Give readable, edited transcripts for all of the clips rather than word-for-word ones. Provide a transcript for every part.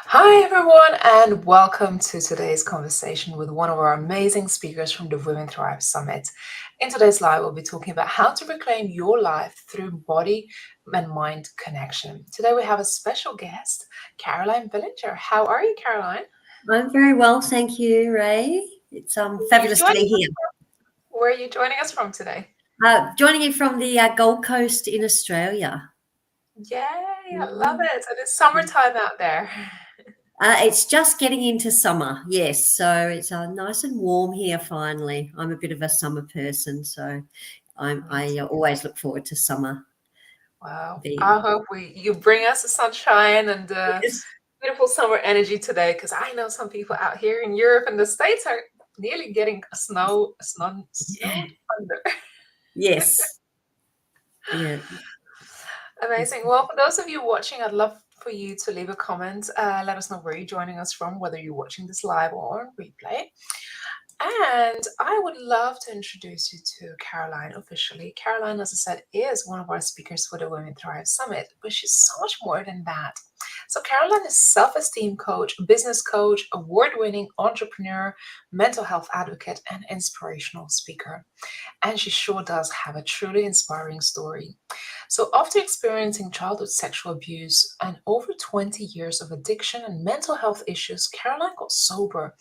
Hi, everyone, and welcome to today's conversation with one of our amazing speakers from the Women Thrive Summit. In today's live, we'll be talking about how to reclaim your life through body and mind connection. Today, we have a special guest, Caroline Bellenger. How are you, Caroline? I'm very well, thank you, Ray. It's You fabulous to joining be us here. Where are you joining us from today? Joining you from the Gold Coast in Australia. Yay, I love Mm. it. And it's summertime out there. It's just getting into summer, yes. So it's nice and warm here finally. I'm a bit of a summer person, so I always look forward to summer Wow. I being. hope you bring us the sunshine and Yes. beautiful summer energy today, because I know some people out here in Europe and the States are nearly getting snowed under. Yes. Yeah. Amazing. Well, for those of you watching, I'd love for you to leave a comment. Let us know where you're joining us from, whether you're watching this live or on replay. And I would love to introduce you to Caroline officially. Caroline, as I said, is one of our speakers for the Women Thrive Summit, but she's so much more than that. So, Caroline is self-esteem coach, business coach, award-winning entrepreneur, mental health advocate, and inspirational speaker. And she sure does have a truly inspiring story. So, after experiencing childhood sexual abuse and over 20 years of addiction and mental health issues, Caroline got sober.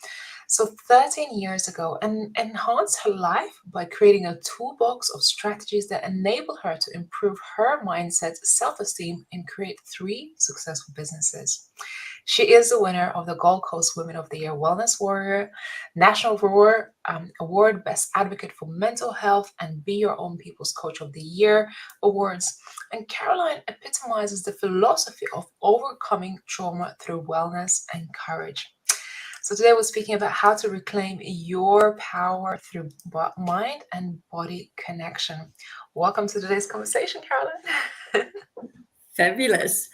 So 13 years ago, and enhanced her life by creating a toolbox of strategies that enable her to improve her mindset, self-esteem, and create 3 successful businesses. She is the winner of the Gold Coast Women of the Year Wellness Warrior, National Roar Award, Best Advocate for Mental Health, and Be Your Own People's Coach of the Year awards. And Caroline epitomizes the philosophy of overcoming trauma through wellness and courage. So today we're speaking about how to reclaim your power through mind and body connection. Welcome to today's conversation, Caroline. Fabulous.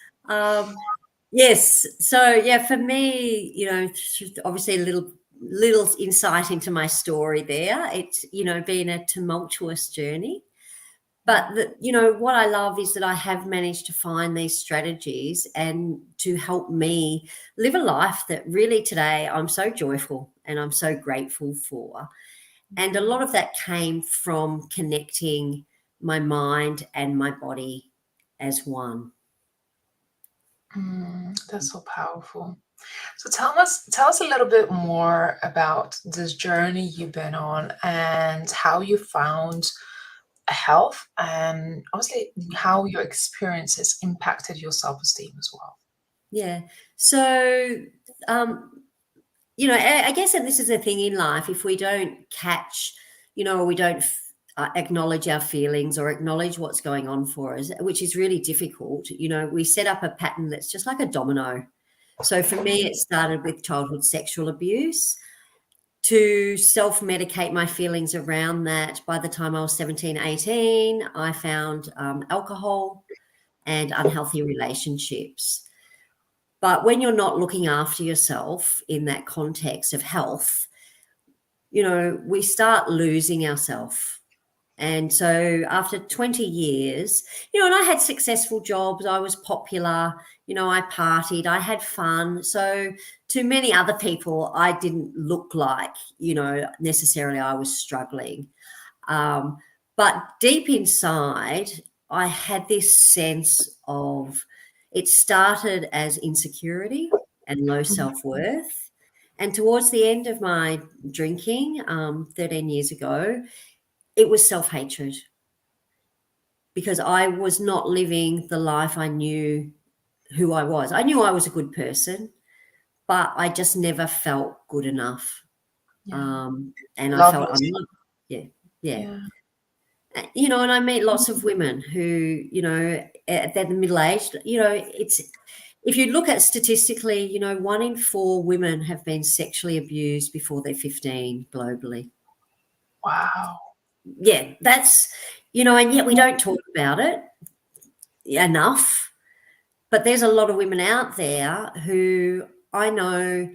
Yes. So yeah, for me, obviously a little insight into my story there. It's been a tumultuous journey. But what I love is that I have managed to find these strategies and to help me live a life that really today I'm so joyful and I'm so grateful for. And a lot of that came from connecting my mind and my body as one. That's so powerful. So tell us a little bit more about this journey you've been on and how you found health, and obviously how your experiences impacted your self-esteem as well. Yeah. So, I guess that this is a thing in life. If we don't catch, or we don't acknowledge our feelings or acknowledge what's going on for us, which is really difficult, we set up a pattern that's just like a domino. So for me, it started with childhood sexual abuse. To self-medicate my feelings around that, by the time I was 17, 18, I found alcohol and unhealthy relationships. But when you're not looking after yourself in that context of health, we start losing ourselves. And so after 20 years, and I had successful jobs, I was popular, I partied, I had fun. So to many other people, I didn't look like, necessarily I was struggling. Um, but deep inside, I had this sense of, it started as insecurity and low self-worth. And towards the end of my drinking, 13 years ago, it was self-hatred, because I was not living the life I knew who I was. I knew I was a good person, but I just never felt good enough. Yeah. And I Love felt yourself. unloved. Yeah. Yeah. Yeah. And I meet lots of women who, they're middle-aged, it's, if you look at statistically, 1 in 4 women have been sexually abused before they're 15 globally. Wow. Yeah, that's, and yet we don't talk about it enough. But there's a lot of women out there who I know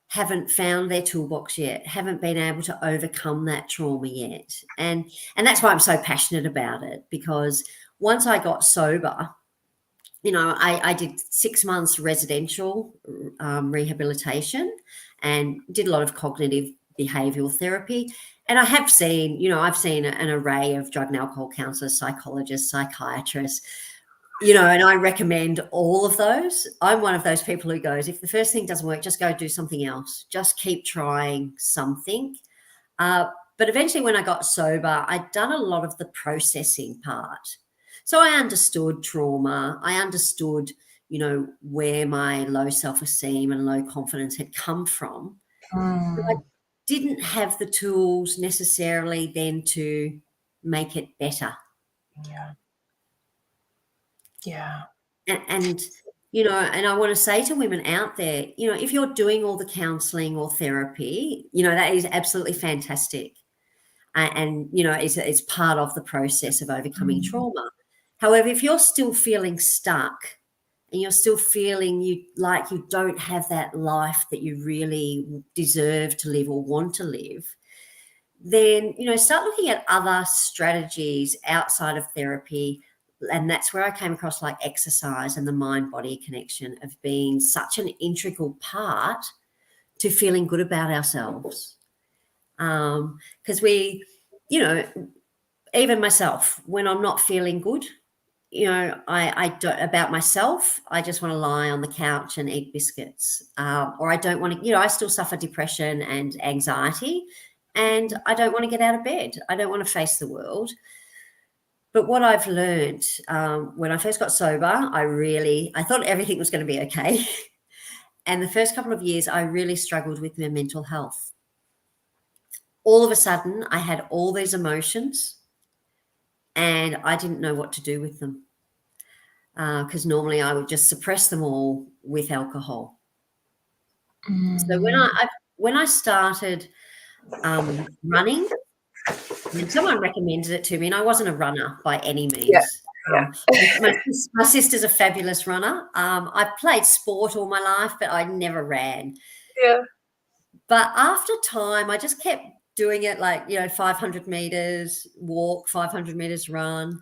haven't found their toolbox yet, haven't been able to overcome that trauma yet. And that's why I'm so passionate about it, because once I got sober, I did 6 months residential rehabilitation and did a lot of cognitive behavioral therapy. And I have seen, I've seen an array of drug and alcohol counselors, psychologists, psychiatrists, and I recommend all of those. I'm one of those people who goes, if the first thing doesn't work, just go do something else. Just keep trying something. But eventually, when I got sober, I'd done a lot of the processing part. So I understood trauma. I understood, where my low self-esteem and low confidence had come from. But I Mm, didn't have the tools necessarily then to make it better. yeah. Yeah. And and I want to say to women out there, if you're doing all the counseling or therapy, that is absolutely fantastic. And it's part of the process of overcoming Mm, trauma. However, if you're still feeling stuck and you're still feeling you don't have that life that you really deserve to live or want to live, then start looking at other strategies outside of therapy. And that's where I came across like exercise and the mind body connection of being such an integral part to feeling good about ourselves. Because we, even myself, when I'm not feeling good, I don't, about myself, I just want to lie on the couch and eat biscuits. Or I don't want to, I still suffer depression and anxiety, and I don't want to get out of bed. I don't want to face the world. But what I've learned, when I first got sober, I thought everything was going to be okay. And the first couple of years, I really struggled with my mental health. All of a sudden, I had all these emotions and I didn't know what to do with them, because normally I would just suppress them all with alcohol. So mm, when I started running, and someone recommended it to me, and I wasn't a runner by any yeah. means. Yeah. My sister's a fabulous runner. I played sport all my life, but I never ran. Yeah. But after time, I just kept doing it, like, 500 meters walk, 500 meters run,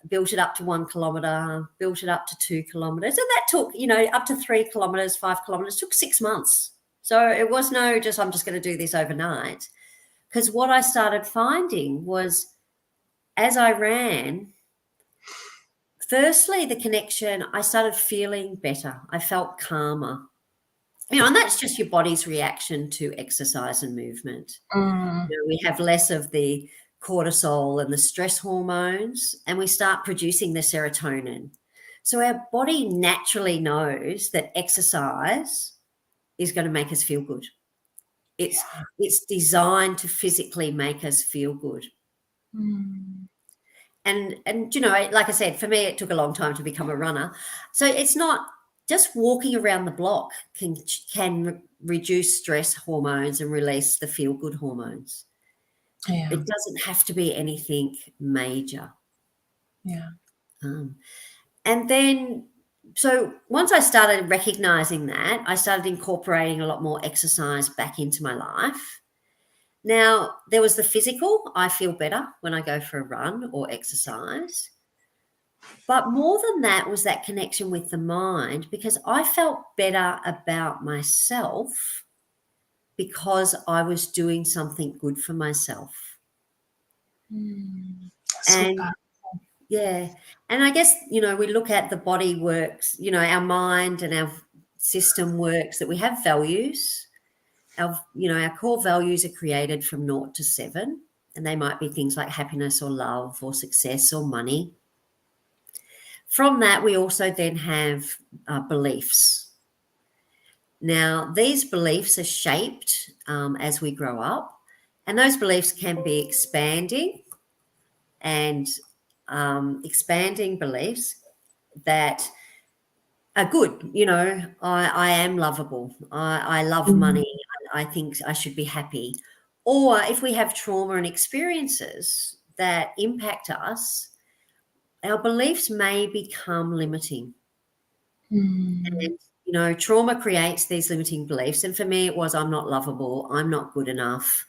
built it up to 1 kilometer, built it up to 2 kilometers. And that took, up to 3 kilometers, 5 kilometers, took 6 months. So it was no just, I'm just going to do this overnight. Because what I started finding was as I ran, firstly, the connection, I started feeling better. I felt calmer. And that's just your body's reaction to exercise and movement. Mm, We have less of the cortisol and the stress hormones, and we start producing the serotonin. So our body naturally knows that exercise is going to make us feel good. It's yeah. it's designed to physically make us feel good. Mm, And like I said, for me, it took a long time to become a runner. So it's not just walking around the block can reduce stress hormones and release the feel good hormones. yeah. It doesn't have to be anything major. Yeah. Um, and then, so once I started recognizing that, I started incorporating a lot more exercise back into my life. Now, there was the physical. I feel better when I go for a run or exercise. But more than that was that connection with the mind, because I felt better about myself because I was doing something good for myself. Mm, so And yeah, and I guess, we look at the body works, our mind and our system works, that we have values. Our core values are created from 0 to 7, and they might be things like happiness or love or success or money. From that, we also then have beliefs. Now, these beliefs are shaped as we grow up, and those beliefs can be expanding and expanding beliefs that are good. I am lovable. I love Mm, money. I think I should be happy. Or if we have trauma and experiences that impact us, our beliefs may become limiting. mm, And, trauma creates these limiting beliefs. And for me, it was, I'm not lovable. I'm not good enough.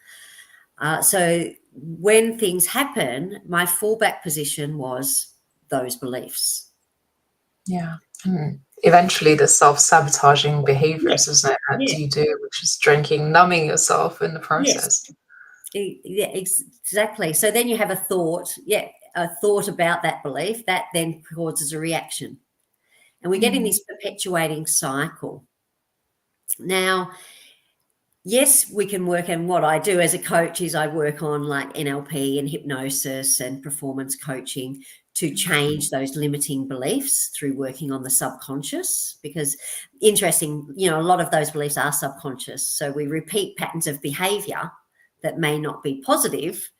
So when things happen, my fallback position was those beliefs. Yeah. And eventually the self-sabotaging Yeah, behaviors, isn't it, that yeah, you do, which is drinking, numbing yourself in the yes. process. Yeah, exactly. So then you have a thought, a thought about that belief that then causes a reaction. And we get in Mm, this perpetuating cycle. Now, yes, we can work, and what I do as a coach is I work on like NLP and hypnosis and performance coaching to change those limiting beliefs through working on the subconscious, because interesting, a lot of those beliefs are subconscious. So we repeat patterns of behavior that may not be positive,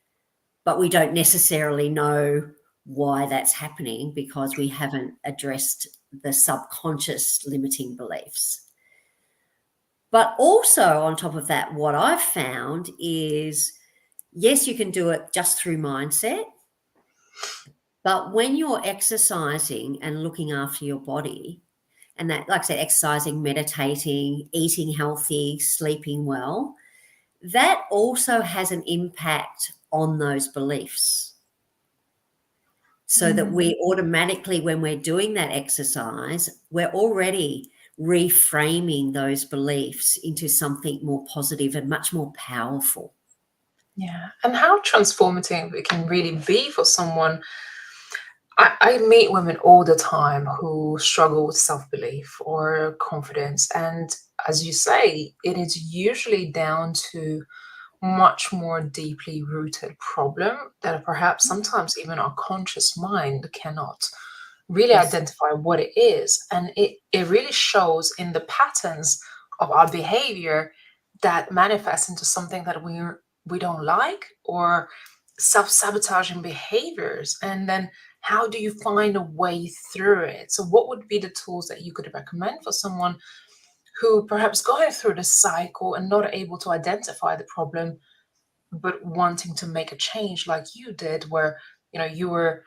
but we don't necessarily know why that's happening because we haven't addressed the subconscious limiting beliefs. But also, on top of that, what I've found is yes, you can do it just through mindset. But when you're exercising and looking after your body, and that, like I said, exercising, meditating, eating healthy, sleeping well, that also has an impact on those beliefs. So that mm, we automatically, when we're doing that exercise, we're already reframing those beliefs into something more positive and much more powerful. yeah. And how transformative it can really be for someone. I meet women all the time who struggle with self-belief or confidence. And as you say, it is usually down to much more deeply rooted problem that perhaps sometimes even our conscious mind cannot really Yes. identify what it is. And it really shows in the patterns of our behavior that manifests into something that we don't like, or self-sabotaging behaviors. And then how do you find a way through it? So what would be the tools that you could recommend for someone who perhaps going through the cycle and not able to identify the problem, but wanting to make a change like you did, where you were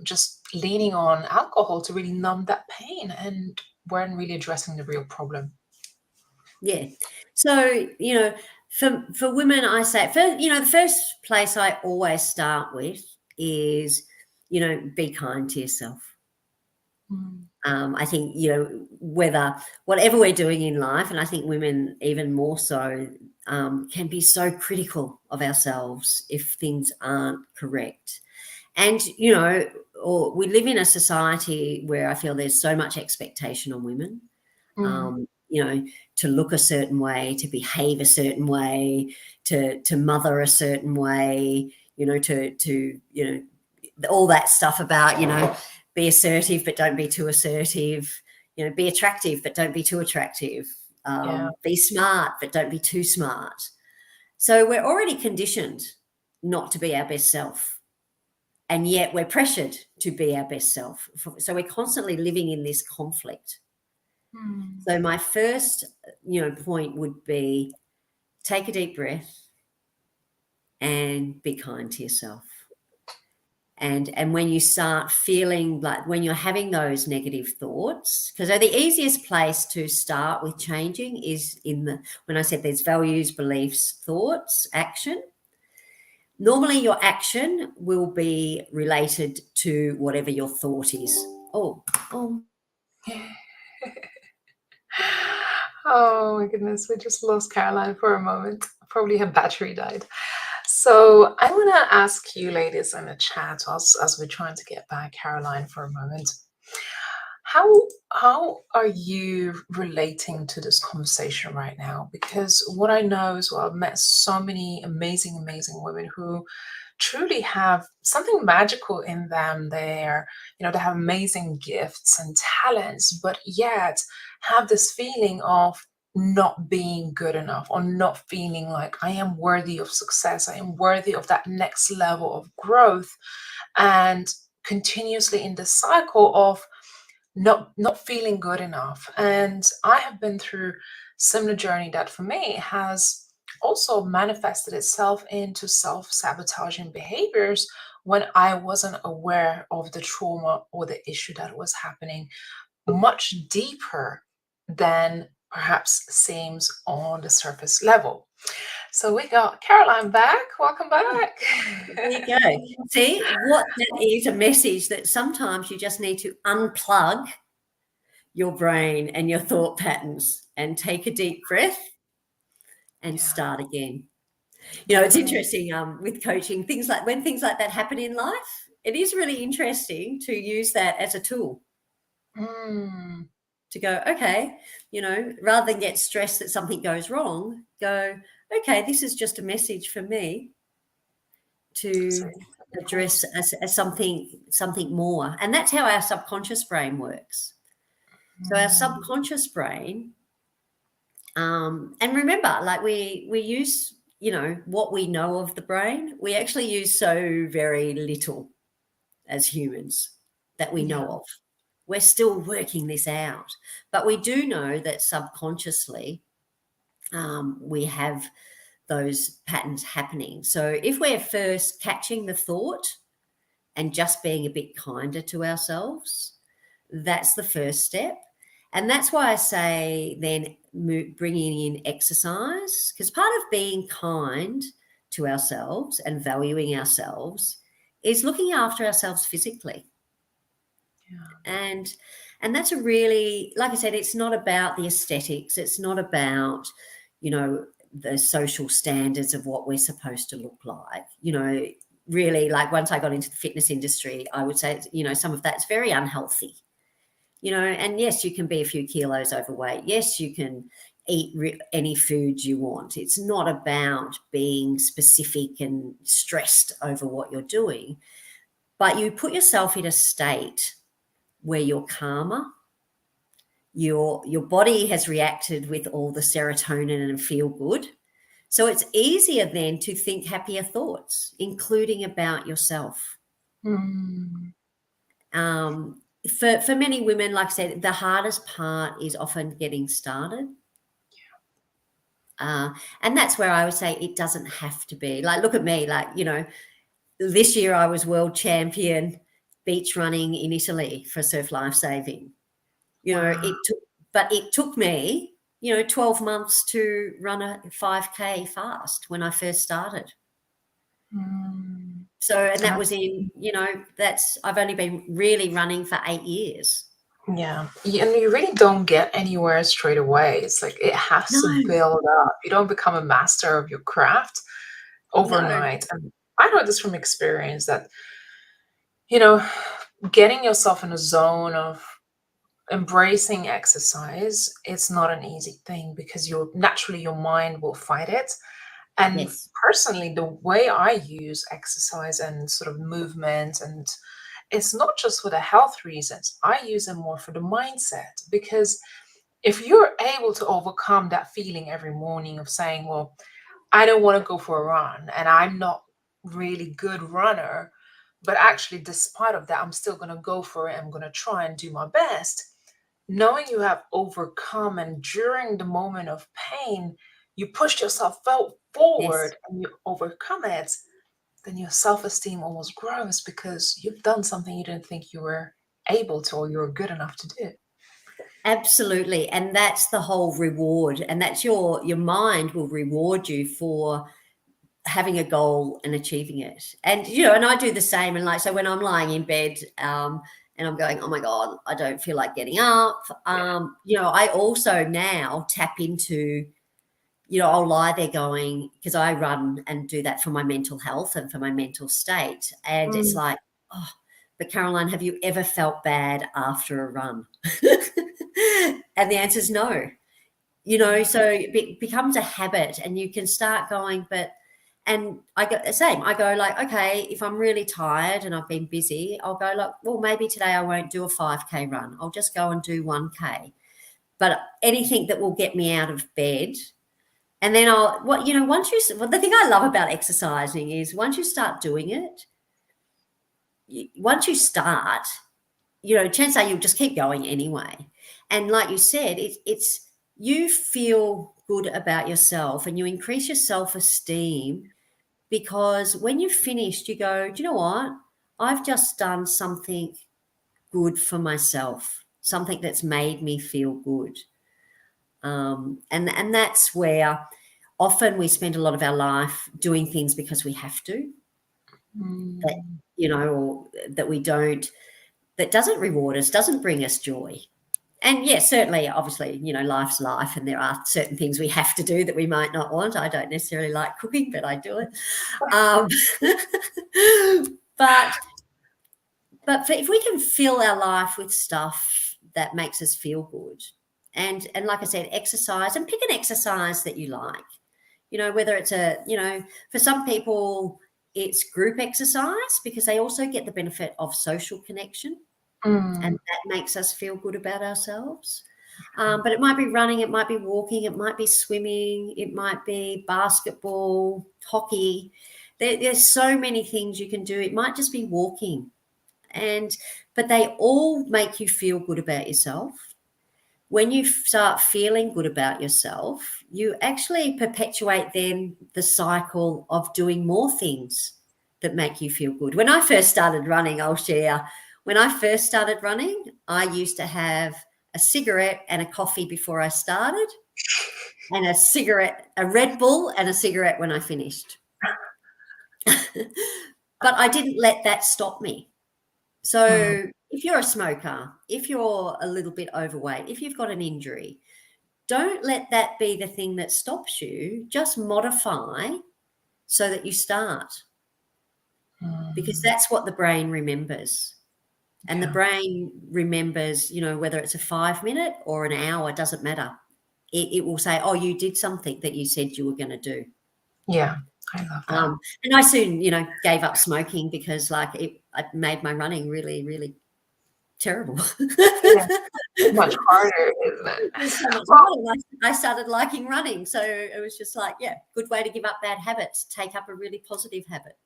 just leaning on alcohol to really numb that pain and weren't really addressing the real problem. Yeah. So, for women, I say, the first place I always start with is, be kind to yourself. Mm, I think, whatever we're doing in life, and I think women even more so, can be so critical of ourselves if things aren't correct. And, or we live in a society where I feel there's so much expectation on women, mm, um, you know, to look a certain way, to behave a certain way, to mother a certain way, all that stuff about, be assertive, but don't be too assertive, be attractive, but don't be too attractive, yeah. be smart, but don't be too smart. So we're already conditioned not to be our best self. And yet we're pressured to be our best self. So we're constantly living in this conflict. Mm, So my first, point would be take a deep breath and be kind to yourself. And when you start feeling like when you're having those negative thoughts, because the easiest place to start with changing is when I said there's values, beliefs, thoughts, action. Normally your action will be related to whatever your thought is. Oh, oh my goodness, we just lost Caroline for a moment. Probably her battery died. So I want to ask you ladies in the chat, as we're trying to get back Caroline for a moment. How are you relating to this conversation right now? Because what I know is, well, I've met so many amazing women who truly have something magical in them. They have amazing gifts and talents, but yet have this feeling of not being good enough, or not feeling like I am worthy of success, I am worthy of that next level of growth, and continuously in the cycle of not feeling good enough. And I have been through similar journey that for me has also manifested itself into self-sabotaging behaviors when I wasn't aware of the trauma or the issue that was happening much deeper than perhaps seems on the surface level. So we got Caroline back. Welcome back. There you go. See, what that is a message that sometimes you just need to unplug your brain and your thought patterns and take a deep breath and Yeah. start again. It's interesting with coaching, when things like that happen in life, it is really interesting to use that as a tool Mm, to go, okay, rather than get stressed that something goes wrong, go, okay, this is just a message for me so to beautiful. address as something more. And that's how our subconscious brain works. So our Mm, subconscious brain, and remember, like we use, what we know of the brain, we actually use so very little as humans that we yeah. know of. We're still working this out, but we do know that subconsciously we have those patterns happening. So if we're first catching the thought and just being a bit kinder to ourselves, that's the first step. And that's why I say then bringing in exercise, because part of being kind to ourselves and valuing ourselves is looking after ourselves physically. Yeah. And that's a really, like I said, it's not about the aesthetics. It's not about, the social standards of what we're supposed to look like. Really, like once I got into the fitness industry, I would say, some of that's very unhealthy. And yes, you can be a few kilos overweight. Yes, you can eat any food you want. It's not about being specific and stressed over what you're doing, but you put yourself in a state where you're calmer. Your body has reacted with all the serotonin and feel good. So it's easier then to think happier thoughts, including about yourself. Mm, For many women, like I said, the hardest part is often getting started. Uh, and that's where I would say it doesn't have to be. Like, look at me, like, this year I was world champion beach running in Italy for surf life saving. wow. It took me, 12 months to run a 5K fast when I first started. Mm. So, and that Uh, was I've only been really running for 8 years. yeah. And you really don't get anywhere straight away. It's like it has No, to build up. You don't become a master of your craft no, overnight. And I know this from experience that, you know, getting yourself in a zone of embracing exercise, it's not an easy thing because your mind will fight it. And yes, personally, the way I use exercise and sort of movement, and it's not just for the health reasons, I use it more for the mindset. Because if you're able to overcome that feeling every morning of saying, well, I don't want to go for a run and I'm not really good runner, but actually despite of that, I'm still going to go for it. I'm going to try and do my best. Knowing you have overcome and during the moment of pain, you pushed yourself yes. forward and you overcome it, then your self-esteem almost grows because you've done something you didn't think you were able to or you were good enough to do. Absolutely. And that's the whole reward. And that's your mind will reward you for having a goal and achieving it. And I do the same. And like, so when I'm lying in bed, and I'm going, oh my God, I don't feel like getting up. I also now tap into, I'll lie there going, because I run and do that for my mental health and for my mental state. And it's Mm, like, oh, but Caroline, have you ever felt bad after a run? And the answer is no. yeah. So it becomes a habit and you can start going, and I go the same. I go like, okay, if I'm really tired and I've been busy, I'll go like, well, maybe today I won't do a 5K run. I'll just go and do 1K. But anything that will get me out of bed. And then the thing I love about exercising is once you start doing it, once you start, chances are you'll just keep going anyway. And like you said, it's you feel good about yourself and you increase your self-esteem because when you've finished, you go, do you know what? I've just done something good for myself, something that's made me feel good. And that's where often we spend a lot of our life doing things because we have to, that, Mm. or that we don't, that doesn't reward us, doesn't bring us joy. And yes, certainly, obviously, life's life, and there are certain things we have to do that we might not want. I don't necessarily like cooking, but I do it. Um, but if we can fill our life with stuff that makes us feel good, and like I said, exercise, and pick an exercise that you like. Whether it's for some people it's group exercise, because they also get the benefit of social connection, and Mm. that makes us feel good about ourselves. But it might be running, it might be walking, it might be swimming, it might be basketball, hockey. There's so many things you can do. It might just be walking, but they all make you feel good about yourself. When you start feeling good about yourself, you actually perpetuate then the cycle of doing more things that make you feel good. When I first started running, I'll share, when I first started running, I used to have a cigarette and a coffee before I started, and a Red Bull and a cigarette when I finished. But I didn't let that stop me. Mm. So if you're a smoker, if you're a little bit overweight, if you've got an injury, don't let that be the thing that stops you. Just modify so that you start, because Mm. that's what the brain remembers. And the Yeah. brain remembers, whether it's a 5 minute or an hour, doesn't matter. It will say, oh, you did something that you said you were going to do. Yeah. I love that. And I soon, gave up smoking, because it made my running really, really terrible. Yeah. Much harder, isn't it? It was so much Well, harder. I started liking running. So it was just like, yeah, good way to give up bad habits, take up a really positive habit.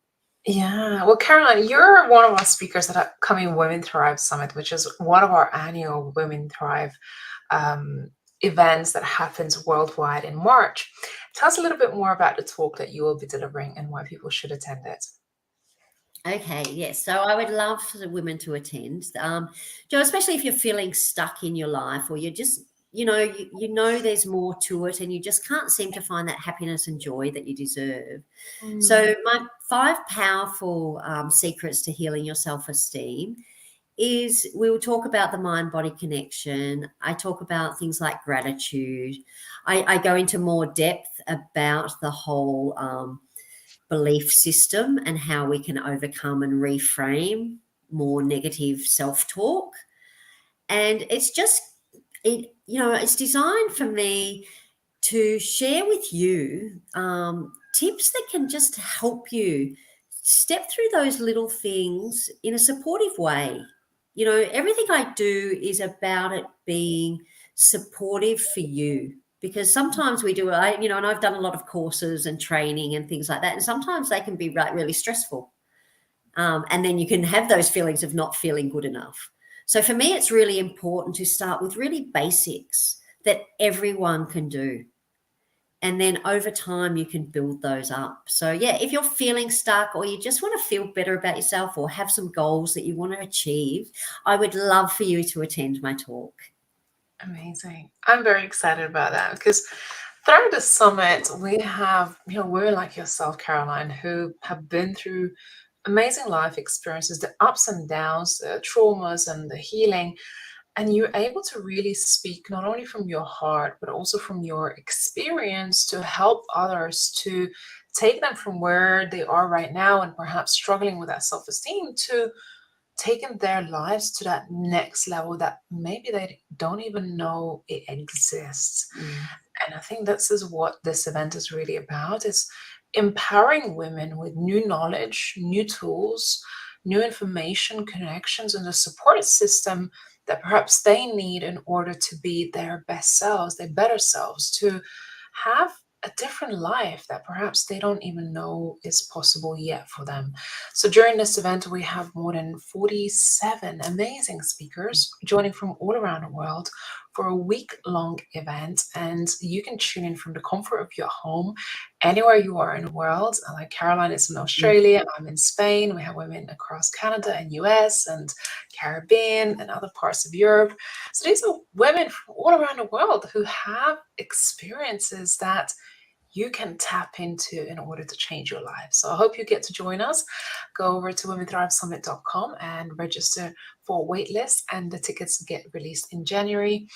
yeah. Well, Caroline, you're one of our speakers at upcoming Women Thrive Summit, which is one of our annual Women Thrive um, events that happens worldwide in March. Tell us a little bit more about the talk that you will be delivering and why people should attend it. Okay, yes. So I would love for the women to attend. Joe, especially if you're feeling stuck in your life, or you're just, there's more to it, and you just can't seem to find that happiness and joy that you deserve. Mm. So my 5 powerful secrets to healing your self-esteem is, we will talk about the mind-body connection. I talk about things like gratitude. I go into more depth about the whole belief system and how we can overcome and reframe more negative self-talk. And it's just, it's designed for me to share with you tips that can just help you step through those little things in a supportive way. Everything I do is about it being supportive for you, because sometimes we do, and I've done a lot of courses and training and things like that, and sometimes they can be really stressful. And then you can have those feelings of not feeling good enough. So for me, it's really important to start with really basics that everyone can do. And then over time, you can build those up. So yeah, if you're feeling stuck, or you just want to feel better about yourself, or have some goals that you want to achieve, I would love for you to attend my talk. Amazing. I'm very excited about that because throughout the summit, we have, women like yourself, Caroline, who have been through amazing life experiences, the ups and downs, the traumas and the healing. And you're able to really speak not only from your heart, but also from your experience to help others to take them from where they are right now and perhaps struggling with that self-esteem to taking their lives to that next level that maybe they don't even know it exists. Mm. And I think this is what this event is really about, is empowering women with new knowledge, new tools, new information, connections, and the support system that perhaps they need in order to be their best selves, their better selves, to have a different life that perhaps they don't even know is possible yet for them. So during this event, we have more than 47 amazing speakers joining from all around the world for a week-long event, and you can tune in from the comfort of your home anywhere you are in the world. Like Caroline is in Australia, I'm in Spain. We have women across Canada and US and Caribbean and other parts of Europe. So these are women from all around the world who have experiences that you can tap into in order to change your life. So I hope you get to join us. Go over to womenthrivesummit.com and register for a waitlist, and the tickets get released in January.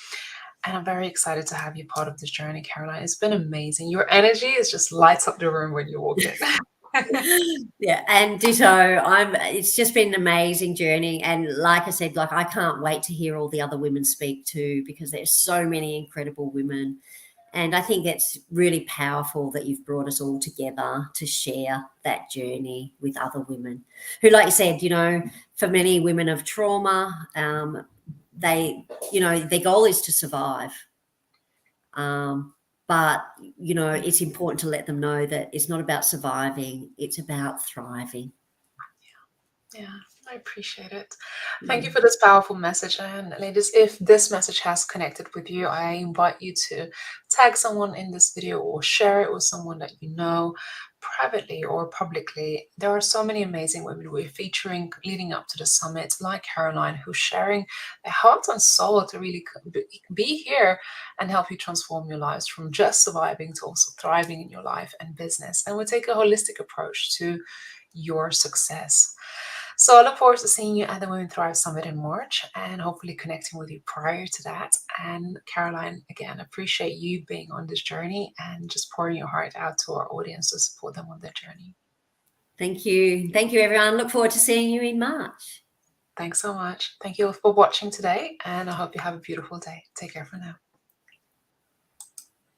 And I'm very excited to have you part of this journey, Caroline. It's been amazing. Your energy is just lights up the room when you walk in. Yeah, and ditto. It's just been an amazing journey, and like I said, like I can't wait to hear all the other women speak too, because there's so many incredible women. And I think it's really powerful that you've brought us all together to share that journey with other women who, like you said, for many women of trauma, they, their goal is to survive. But, it's important to let them know that it's not about surviving, it's about thriving. Yeah, I appreciate it. Thank you for this powerful message. And ladies, if this message has connected with you, I invite you to tag someone in this video or share it with someone that you know privately or publicly. There are so many amazing women we're featuring leading up to the summit, like Caroline, who's sharing their heart and soul to really be here and help you transform your lives from just surviving to also thriving in your life and business. And we take a holistic approach to your success. So I look forward to seeing you at the Women Thrive Summit in March and hopefully connecting with you prior to that. And Caroline, again, appreciate you being on this journey and just pouring your heart out to our audience to support them on their journey. Thank you. Thank you, everyone. Look forward to seeing you in March. Thanks so much. Thank you for watching today, and I hope you have a beautiful day. Take care for now.